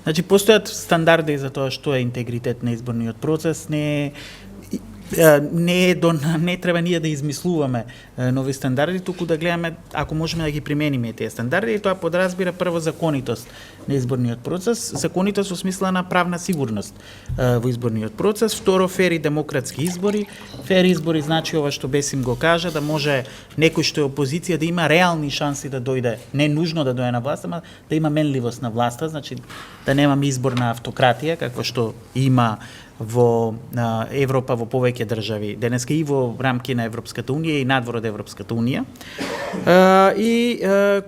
Значи постојат стандарди за тоа што е интегритет на изборниот процес, не треба ние да измислуваме нови стандарди, туку да гледаме ако можеме да ги примениме тие стандарди, и тоа подразбира прво законитост на изборниот процес, законитост во смисла на правна сигурност во изборниот процес, второ фер и демократски избори. Фер избори значи ова што Бесим го кажа, да може некој што е опозиција да има реални шанси да дојде, не нужно да дојде на власт, ама да има менливост на власта, значи да немаме изборна автократија, какво што има во Европа, во повеќе држави денеска и во рамки на Европската унија и надвор од Европската унија.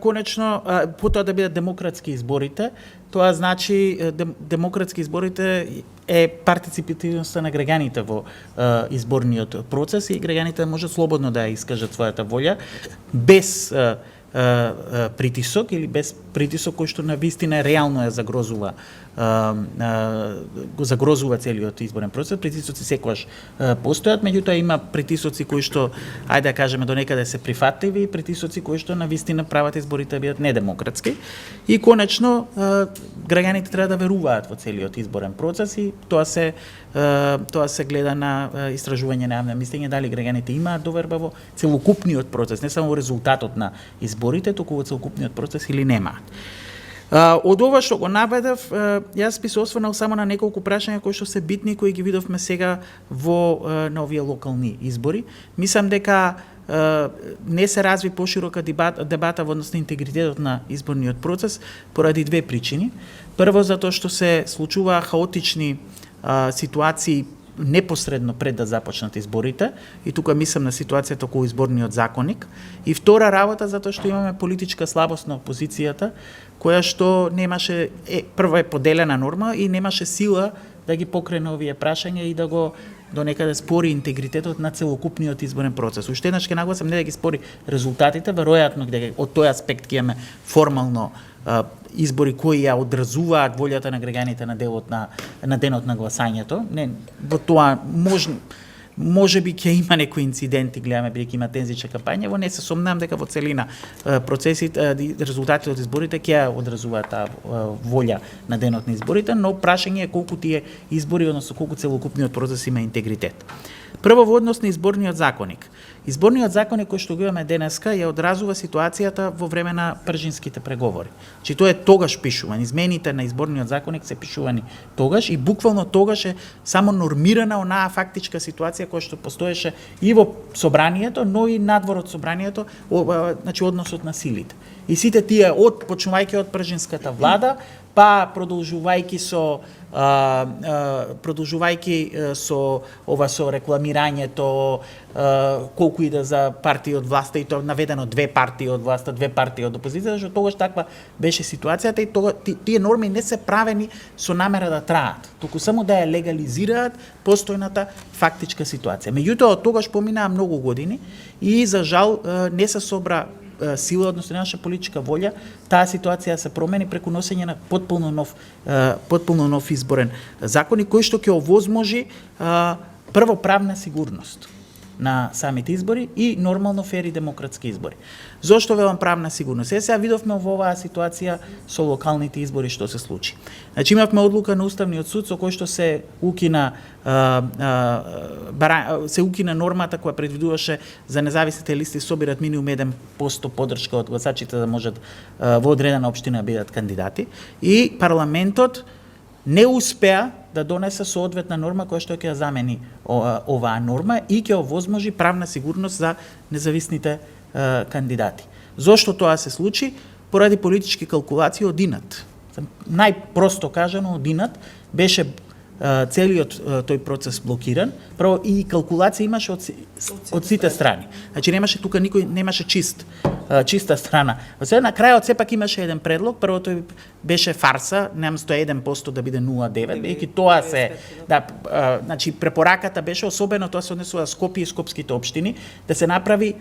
Конечно, потоа да бидат демократски изборите, тоа значи демократски изборите е партиципативноста на граѓаните во изборниот процес и граѓаните може слободно да ја искажат својата волја без притисок или без притисок кој што навистина реално ја загрозува го загрозува целиот изборен процес. Притисоци секогаш постојат, меѓутоа има притисоци кои што, ајде да кажеме, до некаде се прифатливи и притисоци кои што навистина прават изборите да бидат недемократски. И конечно граѓаните треба да веруваат во целиот изборен процес и тоа се гледа на истражување на јавно мислење, дали граѓаните имаат доверба во целокупниот процес, не само во резултатот на изборите, туку во целокупниот процес или немаат. Од ова што го наведав, јас би се осврнал само на неколку прашања кои што се битни, кои ги видовме сега на овие локални избори. Мислам дека не се разви поширока дебата во однос на интегритетот на изборниот процес поради две причини. Прво, затоа што се случуваа хаотични ситуации непосредно пред да започнат изборите, и тука мислам на ситуацијата околу изборниот законник. И втора работа, затоа што имаме политичка слабост на опозицијата, која што немаше, прво е поделена норма и немаше сила да ги покрене овие прашања и да го до некаде спори интегритетот на целокупниот изборен процес. Уште еднаш ќе нагласам, не да ги спори резултатите, веројатно дека од тој аспект ќе имаме формално избори кои ја одразуваат волјата на граѓаните на денот на гласањето. Не, во тоа може би ќе има некои инциденти, гледаме, бидејќи има тензична кампања, во не се сомневам дека во целина процесите, резултатите од изборите ќе одразуваат таа волја на денот на изборите, но прашање е колку тие избори, односно колку целокупниот процес има интегритет. Прво, во однос на изборниот законник. Изборниот законник кој што го имаме денеска ја одразува ситуацијата во време на пржинските преговори. Че тоа е тогаш пишуван, измените на изборниот законник се пишувани тогаш и буквално тогаш е само нормирана онаа фактичка ситуација која што постоеше и во собранието, но и надвор од собранието, значи односот на силите. И сите тие почнувајќи од пржинската влада, па продолжувајќи со ова со рекламирањето, колку иде за партии од власта, и тоа наведено две партии од власта, две партии од опозиција, што тогаш таква беше ситуацијата и тие норми не се правени со намера да траат, туку само да ја легализираат постојната фактичка ситуација. Меѓутоа, од тогаш поминаа многу години и за жал не се собра сила, односно наша политичка волја, таа ситуација се промени преку носење на потполно нов изборен законник, кој што ќе овозможи прво правна сигурност на самите избори и нормално фер и демократски избори. Зошто велам правна сигурност? Сега видовме во оваа ситуација со локалните избори што се случи. Значи имавме одлука на Уставниот суд со кој што се укина нормата која предвидуваше за независните листи собират минимум 1% поддршка од гласачите да можат во одредена општина да бидат кандидати, и парламентот не успеа да донесе соодветна норма која што ќе ја замени оваа норма и ќе овозможи правна сигурност за независните кандидати. Зошто тоа се случи? Поради политички калкулации од инат. Најпросто кажано, од инат беше целиот тој процес блокиран. Прво и калкулација имаше од сите страни. Значи немаше тука никој, немаше чиста страна. Сега на крајот сепак имаше еден предлог, прво тој беше фарса, наместо 1% да биде 0,9, бидејќи тоа се значи препораката беше, особено тоа се однесува Скопје и скопските општини, да се направи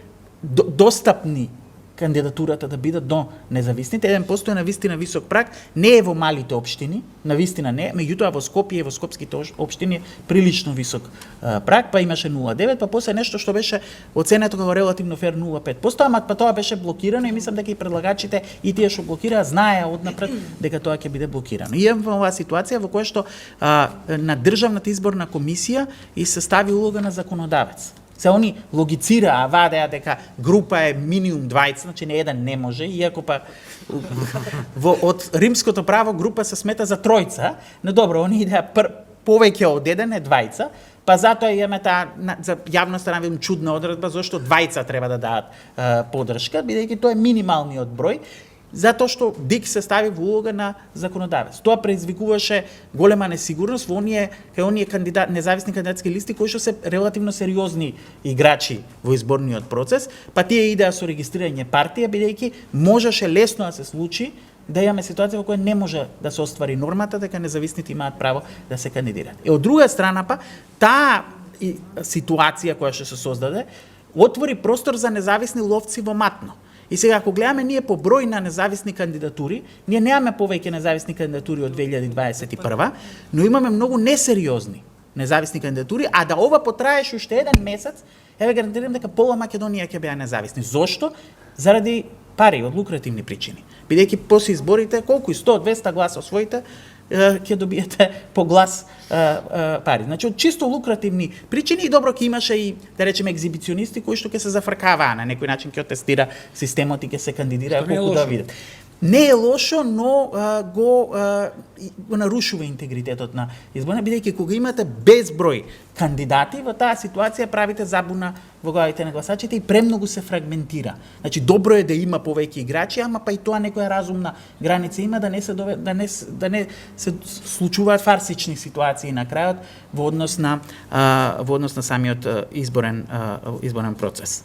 достапни кандидатурата да бидат до независните. Еден постои на вистина висок праг, не е во малите општини, на вистина не, меѓутоа во Скопје и во скопските општини прилично висок праг, па имаше 0,9, па после нешто што беше оценето како релативно фер 0,5%, ама па тоа беше блокирано и мислам дека и предлагачите и тие што блокираа знаеа однапред дека тоа ќе биде блокирано. И во оваа ситуација во која што на државната изборна комисија и се стави улога на законодавец. Се они логицираа, вадеа дека група е минимум 20, значи не еден не може, иако па од римското право група се смета за тројца, но добро, они идеа повеќе од еден е двајца, па затоа имаме таа за јавноста наведам чудна одредба зашто двајца треба да дадат поддршка, бидејќи тоа е минималниот број, затоа што ДИК се стави во улога на законодавец. Тоа предизвикуваше голема несигурност во оние независни кандидатски листи кои што се релативно сериозни играчи во изборниот процес, па тие идеа со регистрирање партија, бидејќи можеше лесно да се случи да имаме ситуација во која не може да се оствари нормата дека независните имаат право да се кандидираат. Од друга страна па, таа ситуација која што се создаде, отвори простор за независни ловци во матно. И сега, ако гледаме ние по број на независни кандидатури, ние немаме повеќе независни кандидатури од 2021, но имаме многу несериозни независни кандидатури, а да ова потраеше уште еден месец, еве гарантирам дека пола Македонија ќе беа независни. Зошто? Заради пари, од лукративни причини. Бидејќи после изборите, колку и 100-200 гласа освоите, ќе добиете по глас пари. Значи, од чисто лукративни причини, и добро ќе имаше и, да речеме, екзибиционисти кои што ќе се зафркаваа на некој начин, ќе тестира системот и ќе се кандидира колку да видат. Не е лошо, но го нарушува интегритетот на изборна, бидејќи кога имате безброј кандидати, во таа ситуација правите забуна во главите на гласачите и премногу се фрагментира. Значи, добро е да има повеќе играчи, ама па и тоа некоја разумна граница има да не се случуваат фарсични ситуации на крајот во однос на самиот изборен процес.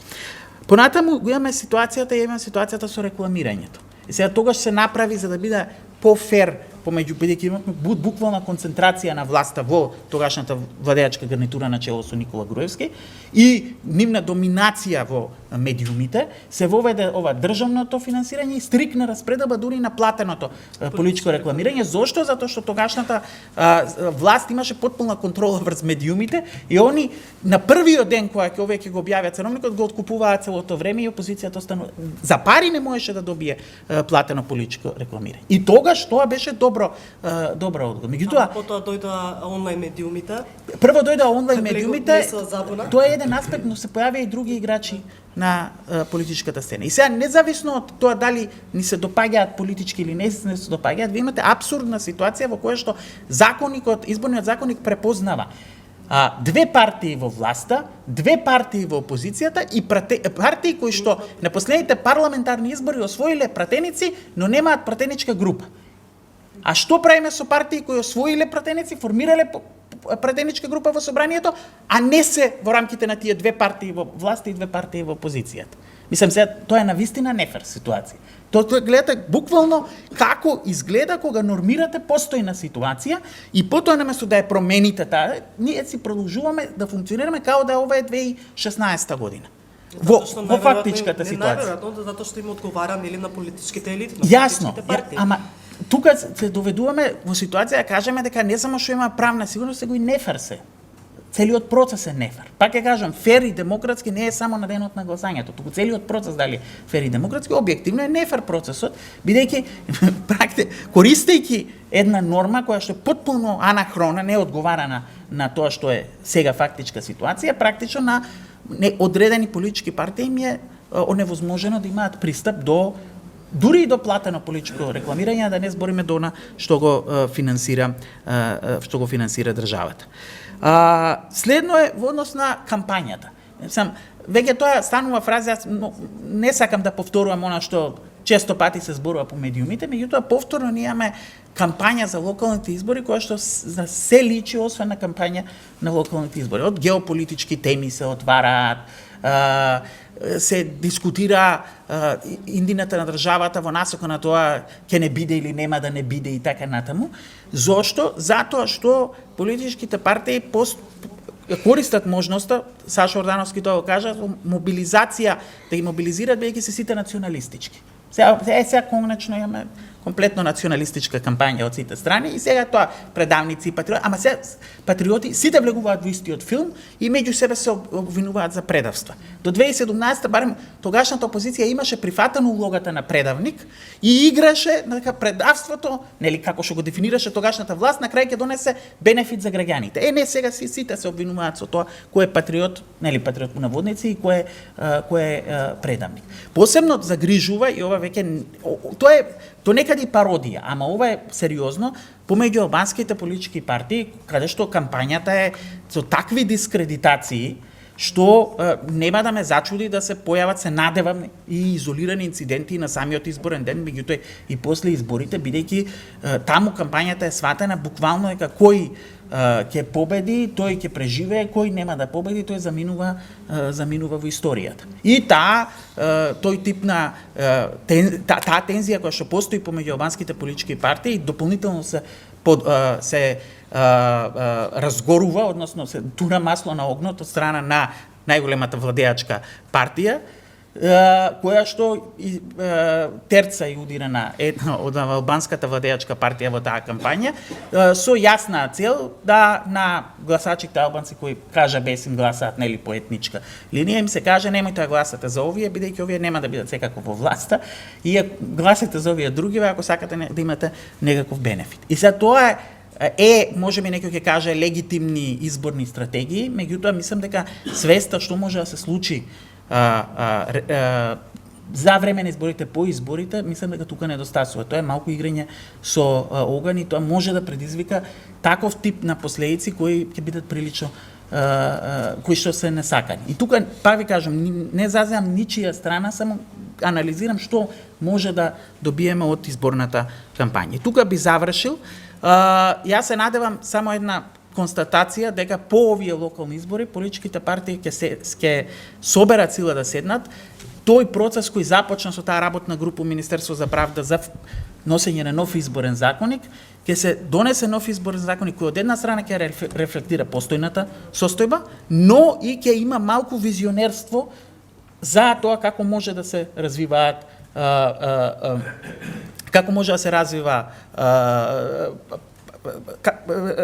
Понатаму го имаме ситуацијата со рекламирањето. И сега тогаш се направи за да биде по-фер помеѓу, бидејќи имавме буквална концентрација на власта во тогашната владеачка гарнитура на чело со Никола Груевски и нивна доминација во медиумите, се воведе ова државното финансирање и стрикна распредоба дури на платеното политичко рекламирање. Зошто? Затоа што тогашната власт имаше потполна контрола врз медиумите и они на првиот ден кога ќе го објавиат ценовникот го откупуваат целото време и опозицијата останува за пари не можеше да добие платено политичко рекламирање. И тогаш тоа беше добро одговор. Меѓутоа потоа дојдоа онлайн медиумите. Прво дојдоа онлайн медиумите. Тоа е еден аспект, но се појавија и други играчи на политичката сцена. И сега независно од тоа дали ни се допаѓаат политички или не се допаѓаат, ви имате апсурдна ситуација во која што изборниот законник препознава две партии во власта, две партии во опозицијата и партии кои што на последните парламентарни избори освоиле пратеници, но немаат пратеничка група. А што правиме со партии кои освоиле пратеници, формирале пратеничка група во собранието, а не се во рамките на тие две партии во власта и две партии во опозицијата? Мислам се, тоа е навистина нефер ситуација. Тоа гледате буквално како изгледа кога нормирате постојна ситуација и потоа наместо да ја промените таа, ние си продолжуваме да функционираме како да ова е 2016 година. Во фактичката ситуација. Најверојатно затоа што им одговара нели на политичките елити, на Јасно, политичките партии. ама тука се доведуваме во ситуација да кажеме дека не само што има правна сигурност, него и нефер се. Целиот процес е нефер. Пак ќе кажам, фер и демократски не е само на денот на гласањето, туку целиот процес дали фер и демократски, објективно е нефер процесот, бидејќи користејќи една норма која што е потполно анахрона, не одговара на тоа што е сега фактичка ситуација, практично на одредени политички партии им е оневозможено да имаат пристап до дури и до платено политичко рекламирање, да не збориме до она што го финансира државата. Следно е во однос на кампањата. Веќе тоа станува фраза, не сакам да повторувам она што често пати се зборува по медиумите, меѓутоа повторно ние имаме кампања за локалните избори која што се личи освен на кампања на локалните избори. Од геополитички теми се отвараат, се дискутира индината на државата во насока на тоа ќе не биде или нема да не биде и така натаму. Зошто? Затоа што политичките партии користат можноста, Сашо Ордановски тоа го кажа, мобилизација, да ги мобилизираат бидејќи се сите националистички. Сега конечно имаме комплетно националистичка кампања од сите страни и сега тоа предавници и патриоти, ама сега патриоти сите влегуваат во истиот филм и меѓу себе се обвинуваат за предавства. До 2017 барем тогашната опозиција имаше прифатено улогата на предавник и играше дека предавството, нели како што го дефинираше тогашната власт, на крај ќе донесе бенефит за граѓаните. Не сега сите се обвинуваат со тоа кој е патриот, нели патриот по наводници и кој е предавник. Посебно загрижува и ова веќе тоа е до некаде и пародија, ама ова е сериозно помеѓу албанските политички партии, каде што кампањата е со такви дискредитации, што нема да ме зачуди да се појават, се надевам, и изолирани инциденти на самиот изборен ден, меѓутоа и после изборите, бидејќи таму кампањата е сватена буквално дека кој ќе победи, тој ќе преживее, кој нема да победи, тој заминува во историјата. И тој тип на таа тензија која што постои помеѓу албанските политички партии дополнително се разгорува, односно се тура масло на огнот од страна на најголемата владеачка партија, која што терца и удира на една од албанската владеачка партија во таа кампања, со јасна цел да на гласачите албанци кои кажа без им гласаат, нели по етничка линија, им се каже немојте да гласате за овие, бидејќи овие нема да бидат секако во власта, и гласате за овие други ако сакате да имате некаков бенефит. И сега тоа можеби некој ќе каже легитимни изборни стратегии, меѓутоа мислам дека свеста што може да се случи за време на изборите, по изборите, мислам дека тука недостасува. Тоа е малку играње со оган и тоа може да предизвика таков тип на последици кои ќе бидат прилично кои што се несакани. И тука, па ви кажам, не заземам ничија страна, само анализирам што може да добиеме од изборната кампања. И тука би завршил. Јас се надевам само една констатација дека по овие локални избори политичките партии ќе соберат сила да седнат. Тој процес кој започна со таа работна група Министерство за правда за носење на нов изборен законник, ќе се донесе нов изборен законник кој од една страна ќе рефлектира постојната состојба, но и ќе има малку визионерство за тоа како може да се развиваат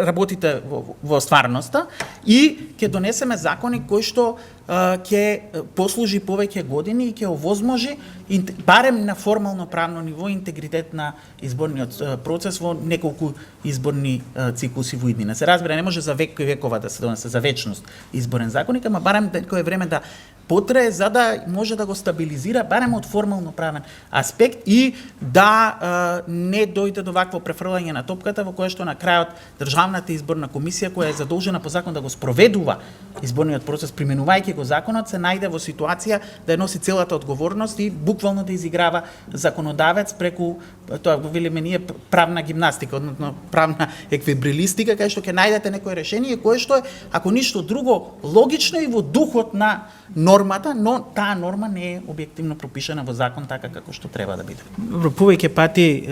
работите во стварноста и ќе донесеме закони кои што ќе послужи повеќе години и ќе овозможи барем на формално правно ниво интегритет на изборниот процес во неколку изборни циклуси во иднина. Се разбира, не може за векова да се донесе за вечност изборен законник, ама барем некој време да потрае за да може да го стабилизира барем од формално правен аспект и да не дојде до вакво префрлање на топката во кое што на крајот Државната изборна комисија, која е задолжена по закон да го спроведува изборниот процес применувајќи го законот, се најде во ситуација да носи целата одговорност и буквално да изиграва законодавец преку тоа го велиме ние правна гимнастика, односно правна еквилибристика, кај што ќе најдете некое решение кое што е, ако ништо друго, логично и во духот на нормата, но таа норма не е објективно пропишана во закон така како што треба да биде. Добро, повеќе пати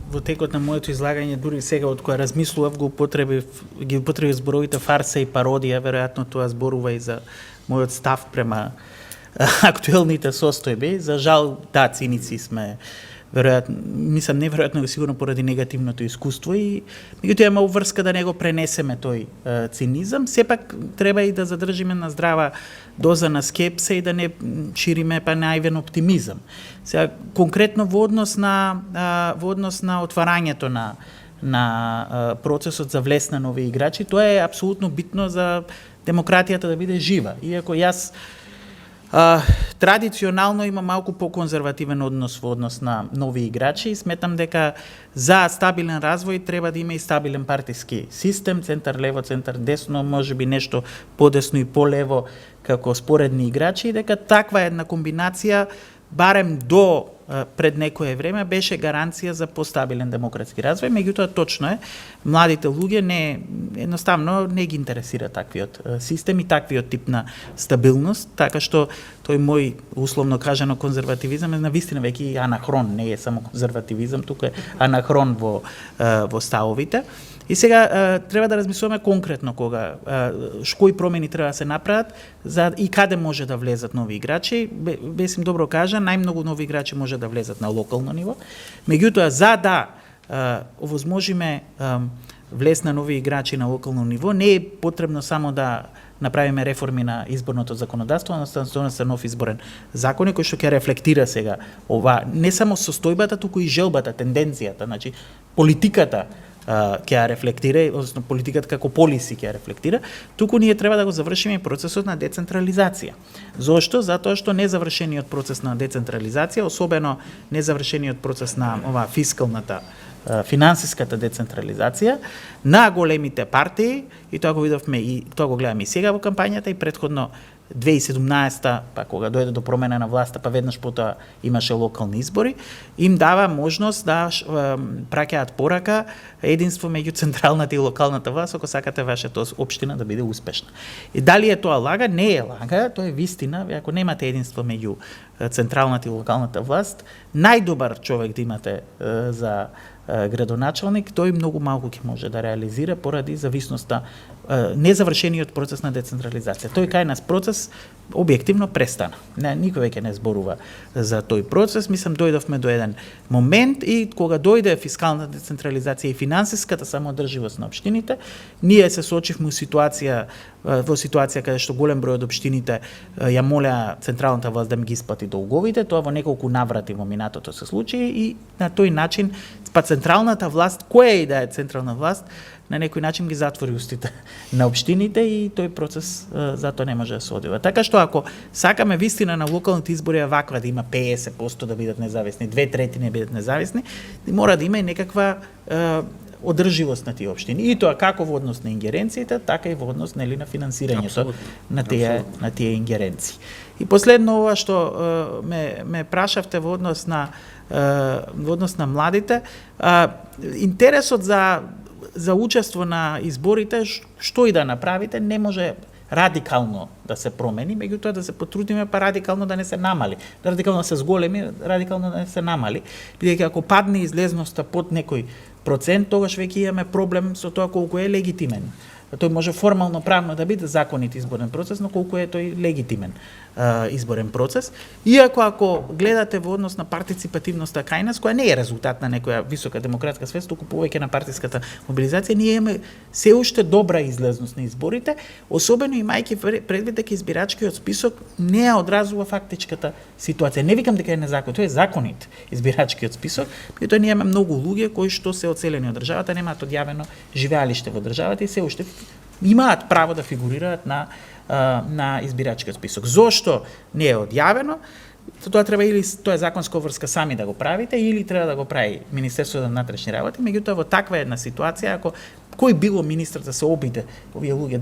во текот на моето излагање, дури сега од кога размислував, ги употребив зборовите фарса и пародија, веројатно тоа зборува и за мојот став према актуелните состојби. За жал, да, циници сме, веројатно, мислам неверојатно сигурно поради негативното искуство и меѓутоа има врска да не го пренесеме тој цинизам. Сепак треба и да задржиме на здрава доза на скепса и да не шириме па наивен оптимизам. Сега конкретно во однос на отварањето на процесот за влез на нови играчи, тоа е апсолутно битно за демократијата да биде жива. Иако јас традиционално има малку поконзервативен однос во однос на нови играчи и сметам дека за стабилен развој треба да има и стабилен партиски систем, центар-лево, центар-десно, можеби нешто подесно и полево како споредни играчи и дека таква една комбинација барем до пред некое време беше гаранција за постабилен демократски развој, меѓутоа точно е, младите луѓе едноставно не ги интересира таквиот систем и таквиот тип на стабилност, така што тој мој условно кажано конзервативизам е навистина веќе анахрон, не е само конзервативизам, тука е анахрон во ставовите. И сега треба да размислуваме конкретно кога кои промени треба да се направат и каде може да влезат нови играчи. Бесим добро кажа, најмногу нови играчи може да влезат на локално ниво. Меѓутоа за да овозможиме влез на нови играчи на локално ниво, не е потребно само да направиме реформи на изборното законодавство, но се нов изборен закон кој што ќе рефлектира сега ова не само состојбата, туку и желбата, тенденцијата, значи политиката ќе ја рефлектира, односно политиката како полиси ќе ја рефлектира, туку ние треба да го завршиме процесот на децентрализација. Зошто? Затоа што незавршениот процес на децентрализација, особено незавршениот процес на финансиската децентрализација на големите партии, и тоа го видовме и тоа го гледаме и сега во кампањата и претходно 2017, па кога дојде до промена на власта, па веднаш потоа имаше локални избори, им дава можност да праќаат порака единство меѓу централната и локалната власт, ако сакате вашата општина да биде успешна. И дали е тоа лага? Не е лага, тоа е вистина. Ако немате единство меѓу централната и локалната власт, најдобар човек да имате за градоначалник, тој многу малку ќе може да реализира поради зависноста, незавршениот процес на децентрализација. Тој кај нас процес објективно престана. Никој веќе не зборува за тој процес. Мислам, дојдовме до еден момент и кога дојде фискалната децентрализација и финансиската самоодрживост на општините, ние се соочивме во ситуација каде што голем број од општините ја молеа централната власт да им ги исплати долговите. Тоа во неколку наврати во минатото се случи и на тој начин па централната власт, која и да е централна власт, на некој начин ги затвори устите на општините и тој процес затоа не може да се одвива. Така што ако сакаме вистина на локалните избори ваква да има 50% да бидат независни, 2/3 не бидат независни, мора да има и некаква одрживост на тие општини. И тоа како во однос на ингеренциите, така и во однос на финансирањето на тие ингеренции. И последно ова што ме прашавте во однос на младите, интересот за учество на изборите, што и да направите, не може радикално да се промени, меѓутоа да се потрудиме па радикално да не се намали. Радикално да се зголеми, радикално да не се намали, бидејќи ако падне излезноста под некој процент, тогаш веќе имаме проблем со тоа колку е легитимен. Тој може формално правно да биде законит изборен процес, но колку е тој легитимен изборен процес. Иако ако гледате во однос на партиципативноста кај нас, која не е резултат на некоја висока демократска свест, туку повеќе на партиската мобилизација, ние имаме се уште добра излезност на изборите, особено имајќи предвид дека избирачкиот список не ја одразува фактичката ситуација. Не викам дека е незаконит, тој е законит избирачкиот список, меѓутоа ние имаме многу луѓе кои што се одселени од државата, немаат одјавено живеалиште во државата и се уште имаат право да фигурираат на избирачкиот список. Зошто не е одјавено? Тоа треба или тоа е законска врска сами да го правите, или треба да го прави Министерството на внатрешни работи. Меѓутоа во таква една ситуација, ако кој било министр да се обиде овие луѓе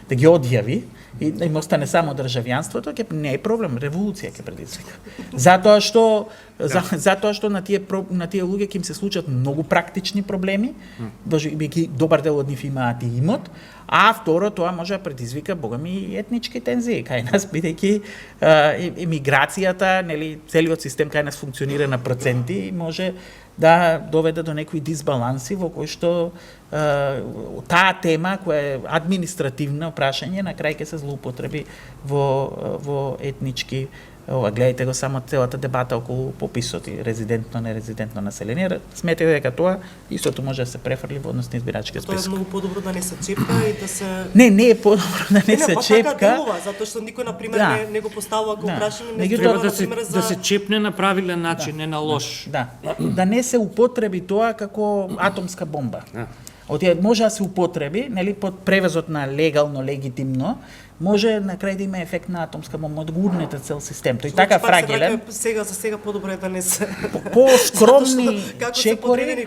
да ги одјави и да им остане само државјанството, ќе не е проблем, револуција ќе предизвика. Затоа што на тие луѓе ќе им се случат многу практични проблеми, бидејќи добар дел од нив имаат и имот, а второ тоа може да предизвика богами етнички тензии кај нас, бидејќи емиграцијата, нели, целиот систем кај нас функционира на проценти и може да доведе до некои дисбаланси во кои што таа тема која е административно прашање на крај ќе се злоупотреби во етнички. Гледајте го само целата дебата околу пописот и резидентно нерезидентно население. Сметате дека тоа истото може да се префрли во однос на избирачкиот список. Тоа е многу подобро да не се чепка и да се Не е подобро да не се чепка. Така делува, затоа што никој на пример не го поставува како прашање, не треба да се чепне на правилен начин, не на лош. Да не се употреби тоа како атомска бомба. Може да се употреби, нели, под превезот на легално, легитимно, може на крај да има ефект на атомска бомба, да го урнете цел систем. Тој така фрагилен. За сега подобро е да не се по-скромни чекори.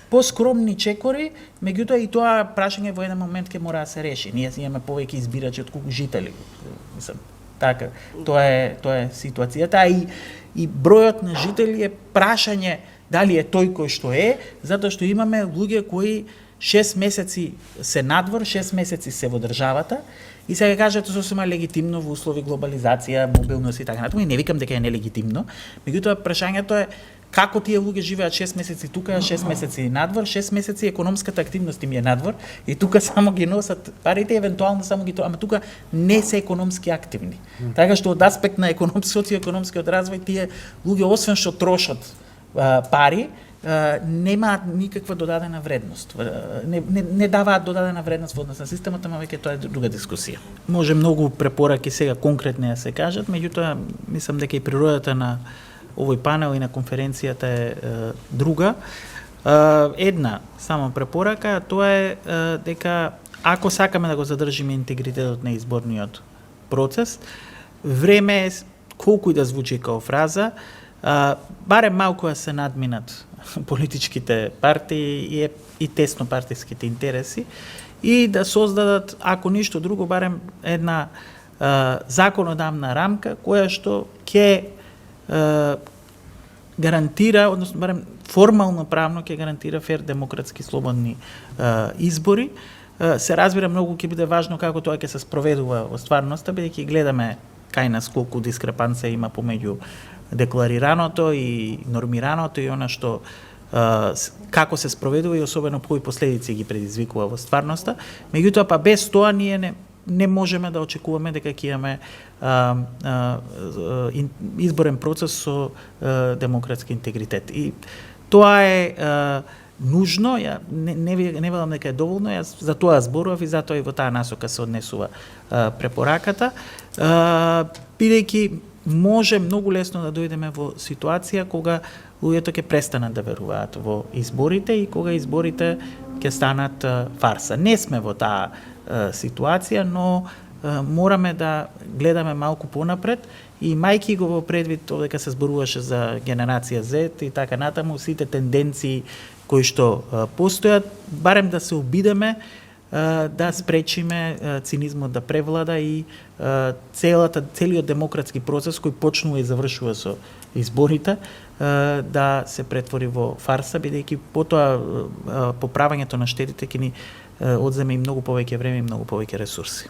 По-скромни чекори, меѓутоа и тоа прашање во еден момент ќе мора да се реши. Ние имаме повеќе избирачи од колку жители. Мислам, така. Тоа е ситуацијата и бројот на жители е прашање дали е тој кој што е, затоа што имаме луѓе кои 6 месеци се надвор, 6 месеци се во државата и сега кажат сосема легитимно во услови глобализација, мобилност и така натаму. И не викам дека е нелегитимно, меѓутоа прашањето е како тие луѓе живеат 6 месеци тука, 6 месеци надвор, 6 месеци економската активност им е надвор и тука само ги носат парите, евентуално само ги ама тука не се економски активни. Така што од аспект на социоекономскиот развој тие луѓе освен што трошат пари, немаат никаква додадена вредност. Не даваат додадена вредност во однос на системот, ама веќе тоа е друга дискусија. Може многу препораки сега конкретни да се кажат, меѓутоа мислам дека и природата на овој панел и на конференцијата е друга. Една само препорака, тоа е дека ако сакаме да го задржиме интегритетот на изборниот процес, време е, колку и да звучи као фраза, барем малку да се надминат политичките партии и тесно партиските интереси и да создадат, ако ништо друго, барем една законодавна рамка која што ќе гарантира, односно барем формално правно ќе гарантира фер, демократски, слободни избори. Се разбира многу ќе биде важно како тоа ќе се спроведува во стварноста, бидејќи гледаме кај нас колку дискрепанција има помеѓу декларираното и нормираното и она што како се спроведува и особено кои последици ги предизвикува во стварноста. Меѓутоа па без тоа ние не можеме да очекуваме дека ќе имаме изборен процес со демократски интегритет. И тоа е нужно, не велам дека е доволно, јас за тоа зборував и затоа и во таа насока се однесува препораката, бидејќи може многу лесно да дојдеме во ситуација кога луѓето ќе престанат да веруваат во изборите и кога изборите ќе станат фарса. Не сме во таа ситуација, но мораме да гледаме малку понапред и мајки го во предвид дека се зборуваше за генерација Z и така натаму, сите тенденции кои што постојат, барем да се обидеме да спречиме цинизмот да превлада и целиот демократски процес кој почнува и завршува со изборите да се претвори во фарса, бидејќи потоа поправањето на штетите ќе ни одземе и многу повеќе време и многу повеќе ресурси.